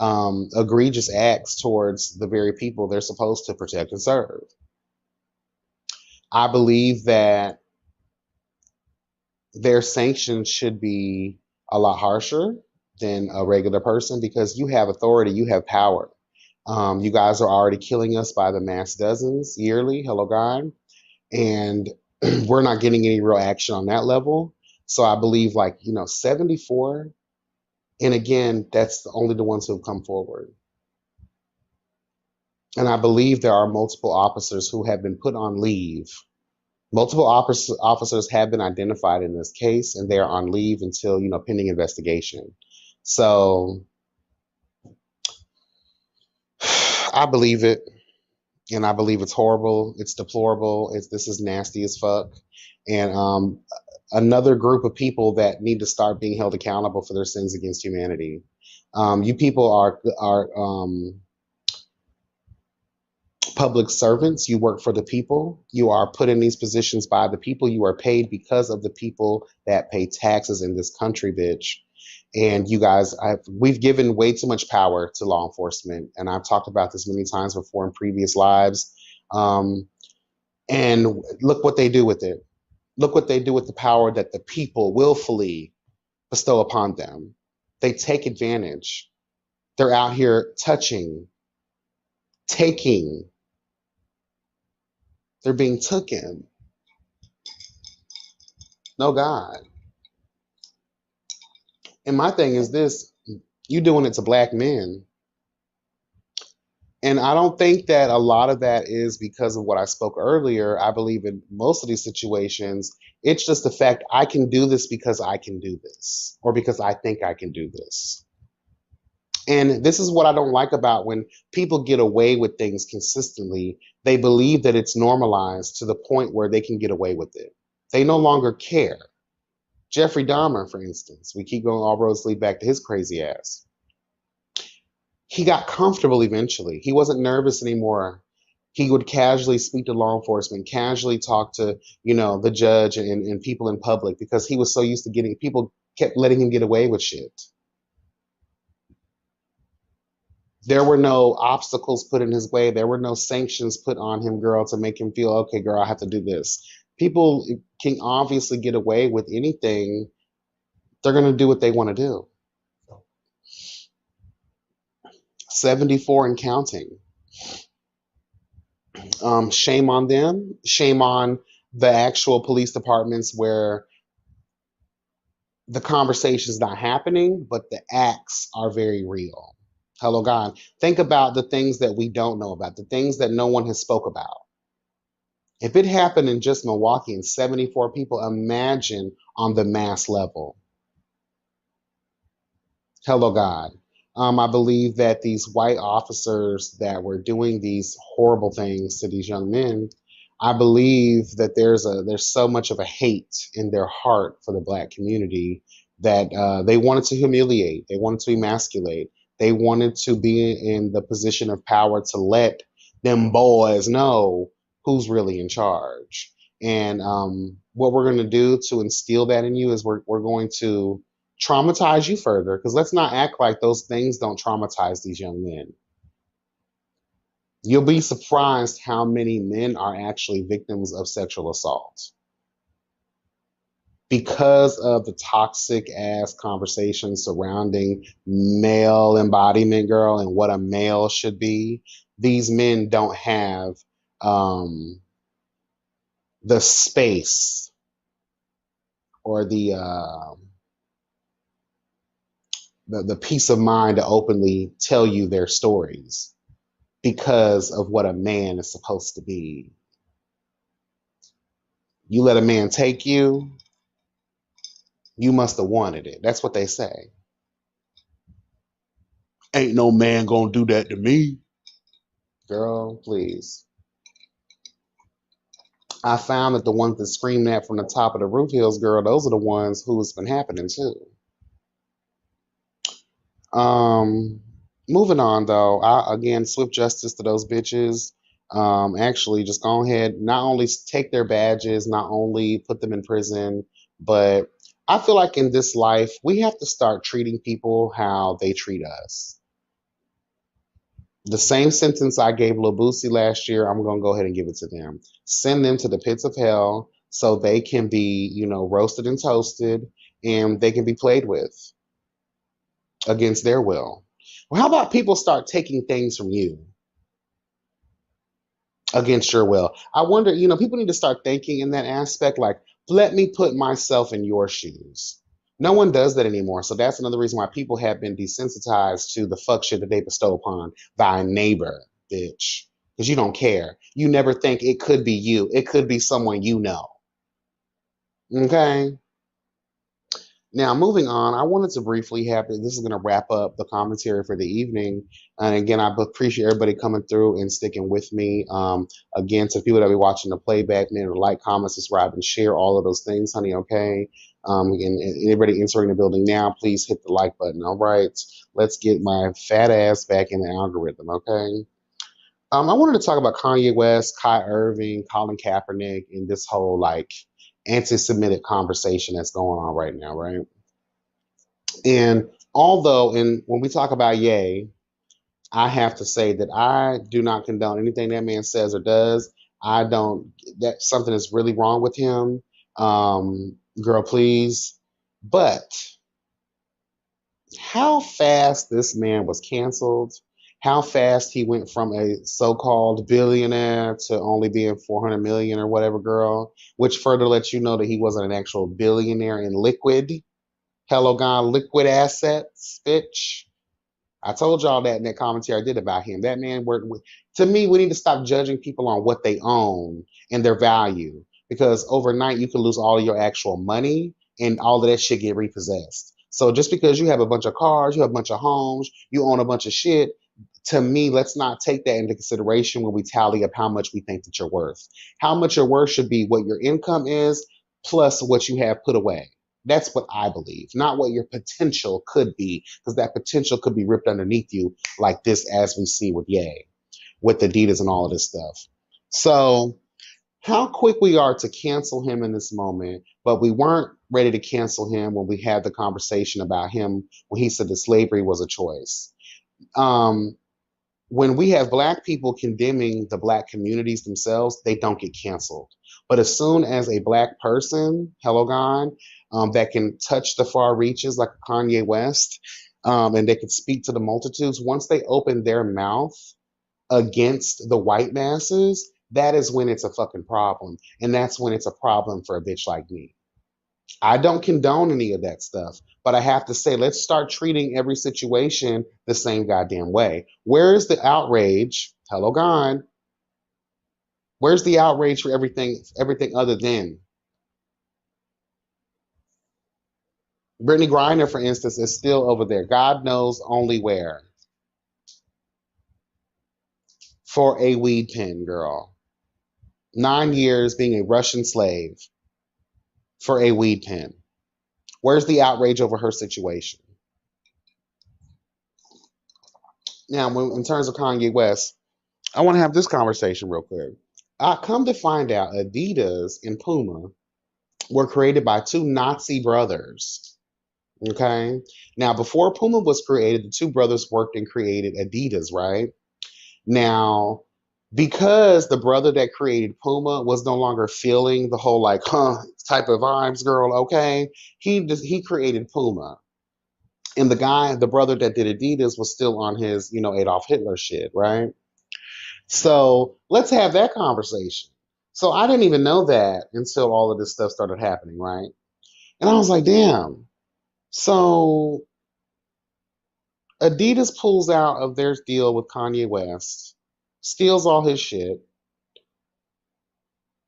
egregious acts towards the very people they're supposed to protect and serve. I believe that their sanctions should be a lot harsher than a regular person because you have authority, you have power. You guys are already killing us by the mass dozens yearly. Hello, God. And we're not getting any real action on that level. So I believe 74. And again, that's only the ones who have come forward. And I believe there are multiple officers who have been put on leave. Multiple officers have been identified in this case, and they are on leave until, pending investigation. So I believe it. And I believe it's horrible. It's deplorable. This is nasty as fuck. And another group of people that need to start being held accountable for their sins against humanity. You people are public servants. You work for the people. You are put in these positions by the people. You are paid because of the people that pay taxes in this country, bitch. And you guys, we've given way too much power to law enforcement, and I've talked about this many times before in previous lives. And look what they do with it. Look what they do with the power that the people willfully bestow upon them. They take advantage. They're out here touching, taking. They're being taken. No God. And my thing is this: you doing it to black men. And I don't think that a lot of that is because of what I spoke earlier. I believe in most of these situations, it's just the fact I can do this because I can do this, or because I think I can do this. And this is what I don't like about when people get away with things consistently. They believe that it's normalized to the point where they can get away with it. They no longer care. Jeffrey Dahmer, for instance, we keep going, all roads lead back to his crazy ass. He got comfortable eventually. He wasn't nervous anymore. He would casually speak to law enforcement, casually talk to, the judge and people in public, because he was so used to people kept letting him get away with shit. There were no obstacles put in his way. There were no sanctions put on him, girl, to make him feel, okay, girl, I have to do this. People can obviously get away with anything. They're going to do what they want to do. 74 and counting. Shame on them. Shame on the actual police departments where the conversation's not happening, but the acts are very real. Hello, God. Think about the things that we don't know about, the things that no one has spoke about. If it happened in just Milwaukee and 74 people, imagine on the mass level. Hello, God. I believe that these white officers that were doing these horrible things to these young men, I believe that there's so much of a hate in their heart for the black community that they wanted to humiliate, they wanted to emasculate, they wanted to be in the position of power to let them boys know who's really in charge. And what we're going to do to instill that in you is we're going to traumatize you further, because let's not act like those things don't traumatize these young men. You'll be surprised how many men are actually victims of sexual assault because of the toxic ass conversation surrounding male embodiment, girl, and what a male should be. These men don't have the space or the peace of mind to openly tell you their stories because of what a man is supposed to be. You let a man take you, you must have wanted it. That's what they say. Ain't no man gonna do that to me. Girl, please. I found that the ones that scream that from the top of the roof hills, girl, those are the ones who it's been happening to. Moving on though, again, swift justice to those bitches. Actually, just go ahead, not only take their badges, not only put them in prison, but I feel like in this life, we have to start treating people how they treat us. The same sentence I gave Lil Boosie last year, I'm going to go ahead and give it to them. Send them to the pits of hell so they can be, roasted and toasted, and they can be played with against their will. Well, how about people start taking things from you against your will? I wonder, people need to start thinking in that aspect, like, let me put myself in your shoes. No one does that anymore. So that's another reason why people have been desensitized to the fuck shit that they bestow upon thy neighbor, bitch. Because you don't care. You never think it could be you. It could be someone you know. Okay? Now, moving on, I wanted to briefly have this is going to wrap up the commentary for the evening. And again, I appreciate everybody coming through and sticking with me. Again, to people that be watching the playback, man, like, comment, subscribe, and share all of those things, honey. Okay. And anybody entering the building now, please hit the like button. All right. Let's get my fat ass back in the algorithm. Okay. I wanted to talk about Kanye West, Kai Irving, Colin Kaepernick, and this whole like anti-Semitic conversation that's going on right now, right? And although, and when we talk about Ye, I have to say that I do not condone anything that man says or does. I don't, that something is really wrong with him. Girl, please. But how fast this man was canceled, how fast he went from a so-called billionaire to only being 400 million or whatever, girl, which further lets you know that he wasn't an actual billionaire in liquid. Hello, God, liquid assets, bitch. I told y'all that in that commentary I did about him. That man worked with, to me, we need to stop judging people on what they own and their value because overnight you can lose all of your actual money and all of that shit get repossessed. So just because you have a bunch of cars, you have a bunch of homes, you own a bunch of shit, to me, let's not take that into consideration when we tally up how much we think that you're worth. How much you're worth should be what your income is plus what you have put away. That's what I believe, not what your potential could be, because that potential could be ripped underneath you, like this, as we see with Ye, with Adidas and all of this stuff. So, how quick we are to cancel him in this moment, but we weren't ready to cancel him when we had the conversation about him when he said that slavery was a choice. Um, when we have black people condemning the black communities themselves, they don't get canceled. But as soon as a black person, hello God, that can touch the far reaches like Kanye West, and they can speak to the multitudes, once they open their mouth against the white masses, that is when it's a fucking problem. And that's when it's a problem for a bitch like me. I don't condone any of that stuff, but I have to say, let's start treating every situation the same goddamn way. Where is the outrage? Hello, God. Where's the outrage for everything other than Brittany Griner, for instance, is still over there. God knows only where for a weed pen, girl. 9 years being a Russian slave for a weed pen. Where's the outrage over her situation? Now, in terms of Kanye West, I want to have this conversation real quick. I come to find out Adidas and Puma were created by two Nazi brothers. Okay. Now, before Puma was created, the two brothers worked and created Adidas, right? Now, because the brother that created Puma was no longer feeling the whole like, type of vibes, girl, okay, he created Puma. And the brother that did Adidas was still on his, Adolf Hitler shit, right? So let's have that conversation. So I didn't even know that until all of this stuff started happening, right? And I was like, damn. So Adidas pulls out of their deal with Kanye West, steals all his shit,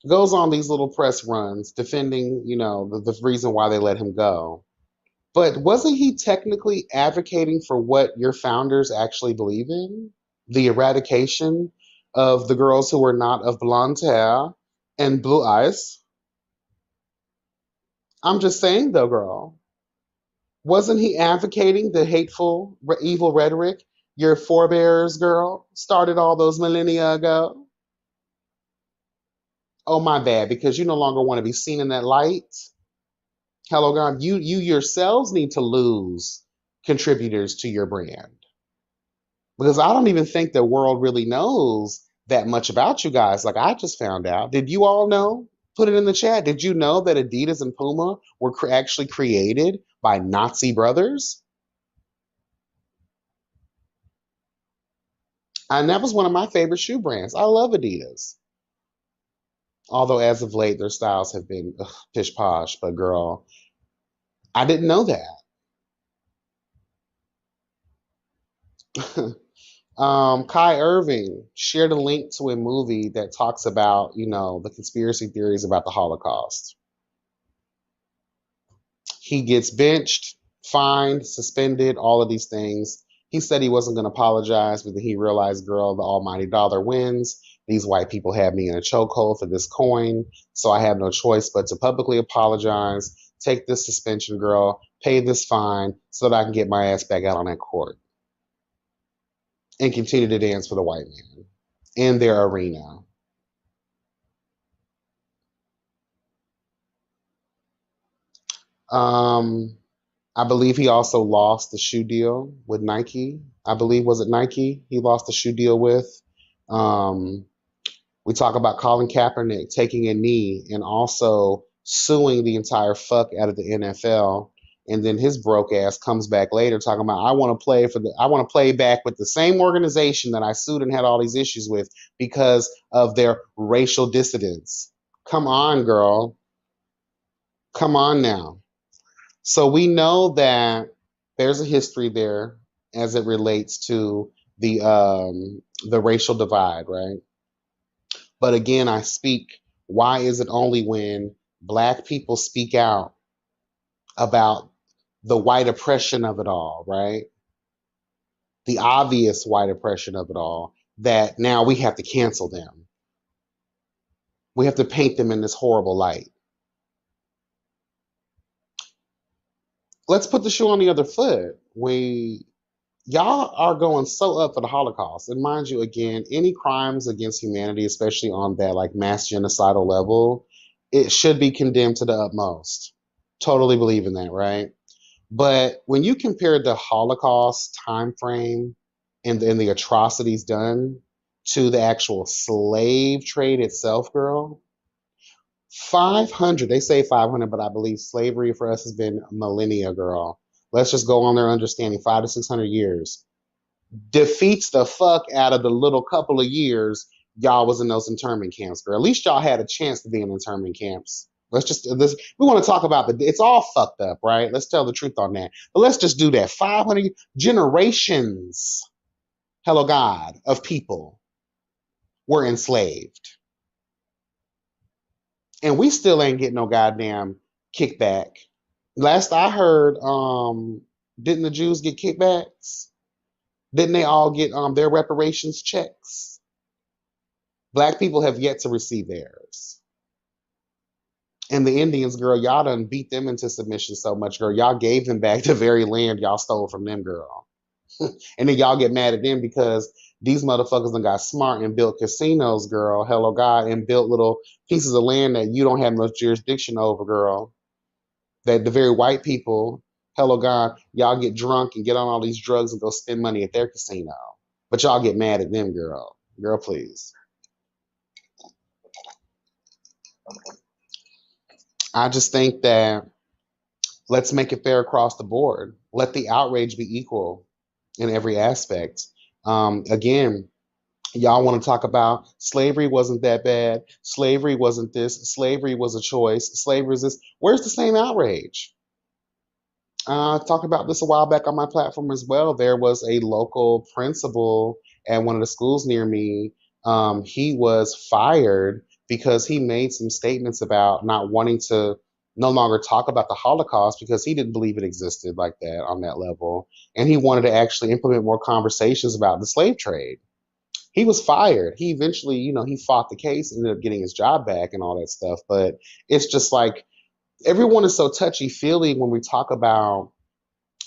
goes on these little press runs defending, the reason why they let him go. But wasn't he technically advocating for what your founders actually believe in? The eradication of the girls who were not of blonde hair and blue eyes? I'm just saying, though, girl. Wasn't he advocating the hateful, evil rhetoric your forebears, girl, started all those millennia ago? Oh, my bad, because you no longer want to be seen in that light. Hello, God, you yourselves need to lose contributors to your brand. Because I don't even think the world really knows that much about you guys. Like I just found out. Did you all know? Put it in the chat. Did you know that Adidas and Puma were actually created by Nazi brothers? And that was one of my favorite shoe brands. I love Adidas. Although as of late, their styles have been pish posh. But girl, I didn't know that. Kai Irving shared a link to a movie that talks about, the conspiracy theories about the Holocaust. He gets benched, fined, suspended, all of these things. He said he wasn't going to apologize, but then he realized, girl, the almighty dollar wins. These white people have me in a chokehold for this coin, so I have no choice but to publicly apologize, take this suspension, girl, pay this fine so that I can get my ass back out on that court and continue to dance for the white man in their arena. I believe he also lost the shoe deal with Nike. I believe, was it Nike he lost the shoe deal with? Um, we talk about Colin Kaepernick taking a knee and also suing the entire fuck out of the NFL. And then his broke ass comes back later talking about I want to play back with the same organization that I sued and had all these issues with because of their racial dissidence. Come on, girl. Come on now. So we know that there's a history there as it relates to the racial divide, right? But again, I speak. Why is it only when Black people speak out about the white oppression of it all, right? The obvious white oppression of it all, that now we have to cancel them. We have to paint them in this horrible light. Let's put the shoe on the other foot. Y'all are going so up for the Holocaust. And mind you, again, any crimes against humanity, especially on that like mass genocidal level, it should be condemned to the utmost. Totally believe in that, right? But when you compare the Holocaust time frame and the atrocities done to the actual slave trade itself, girl, 500, they say 500, but I believe slavery for us has been millennia, girl. Let's just go on their understanding, 500 to 600 years. Defeats the fuck out of the little couple of years y'all was in those internment camps, girl. At least y'all had a chance to be in internment camps. We want to talk about it's all fucked up, right? Let's tell the truth on that. But let's just do that. 500 generations, hello God, of people were enslaved. And we still ain't getting no goddamn kickback. Last I heard, didn't the Jews get kickbacks? Didn't they all get their reparations checks? Black people have yet to receive theirs. And the Indians, girl, y'all done beat them into submission so much, girl. Y'all gave them back the very land y'all stole from them, girl. And then y'all get mad at them because these motherfuckers done got smart and built casinos, girl. Hello, God, and built little pieces of land that you don't have much jurisdiction over, girl. That the very white people, hello, God, y'all get drunk and get on all these drugs and go spend money at their casino. But y'all get mad at them, girl. Girl, please. I just think that let's make it fair across the board. Let the outrage be equal in every aspect. Again, y'all want to talk about slavery wasn't that bad. Slavery wasn't this. Slavery was a choice. Slavery is this. Where's the same outrage? I talked about this a while back on my platform as well. There was a local principal at one of the schools near me. He was fired because he made some statements about not wanting to no longer talk about the Holocaust because he didn't believe it existed like that on that level. And he wanted to actually implement more conversations about the slave trade. He was fired. He eventually, he fought the case, ended up getting his job back and all that stuff. But it's just like everyone is so touchy-feely when we talk about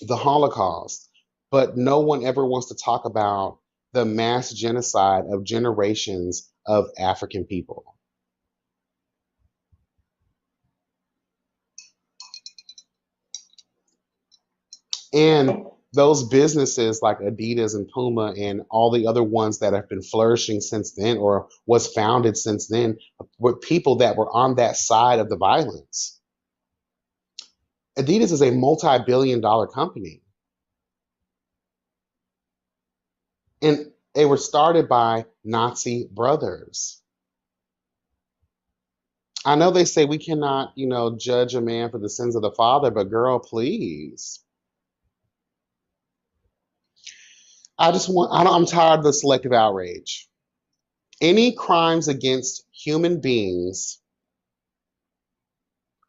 the Holocaust, but no one ever wants to talk about the mass genocide of generations of African people. And those businesses like Adidas and Puma and all the other ones that have been flourishing since then or was founded since then were people that were on that side of the violence. Adidas is a multi-billion-dollar company. And they were started by Nazi brothers. I know they say we cannot, judge a man for the sins of the father, but girl, please. I'm tired of the selective outrage. Any crimes against human beings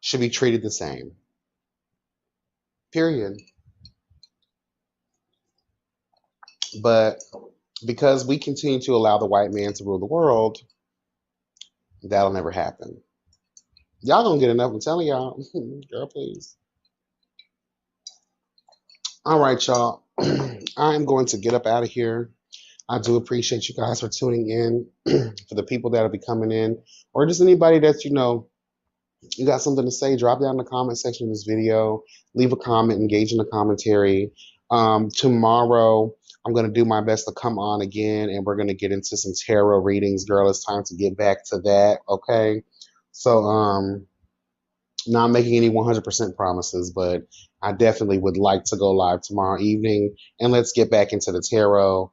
should be treated the same. period. But because we continue to allow the white man to rule the world, that'll never happen. Y'all don't get enough. I'm telling y'all. Girl, please. All right, y'all. I'm going to get up out of here. I do appreciate you guys for tuning in. For the people that'll be coming in, or just anybody that you got something to say, drop down in the comment section of this video. Leave a comment, engage in the commentary. Tomorrow, I'm going to do my best to come on again, and we're going to get into some tarot readings. Girl, it's time to get back to that, okay? So, not making any 100% promises, but I definitely would like to go live tomorrow evening, and let's get back into the tarot.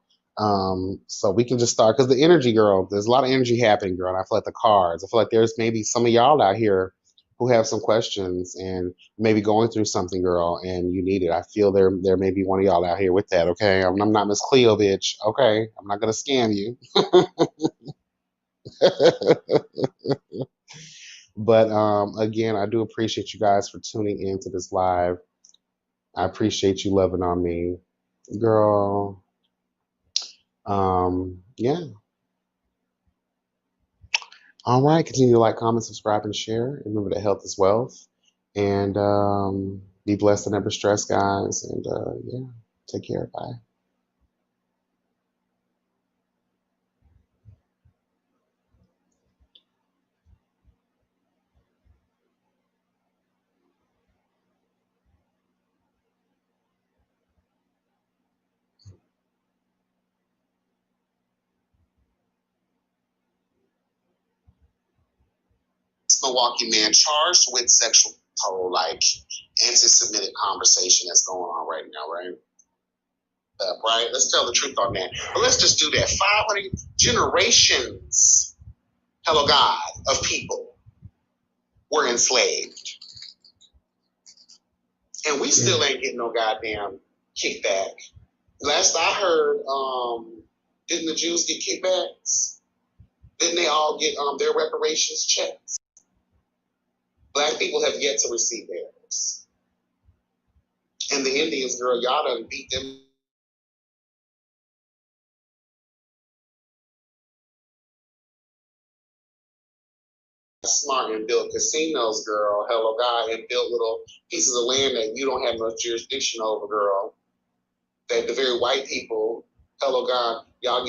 So we can just start, because the energy, girl, there's a lot of energy happening, girl, and I feel like the cards. I feel like there's maybe some of y'all out here who have some questions and maybe going through something, girl, and you need it. I feel there may be one of y'all out here with that, okay? I'm not Miss Cleo, bitch, okay? I'm not going to scam you. But again, I do appreciate you guys for tuning into this live. I appreciate you loving on me, girl. Yeah. All right. Continue to like, comment, subscribe, and share. Remember that health is wealth. And be blessed and never stress, guys. And yeah, take care. Bye. Milwaukee man charged with sexual, like anti-Semitic conversation that's going on right now, right? Right? Let's tell the truth on that. But let's just do that. 500 generations, hello God, of people were enslaved. And we still ain't getting no goddamn kickback. Last I heard, didn't the Jews get kickbacks? Didn't they all get their reparations checks? Black people have yet to receive theirs. And the Indians, girl, y'all done beat them. Smart and built casinos, girl, hello God, and built little pieces of land that you don't have no jurisdiction over, girl. That the very white people, hello God, y'all get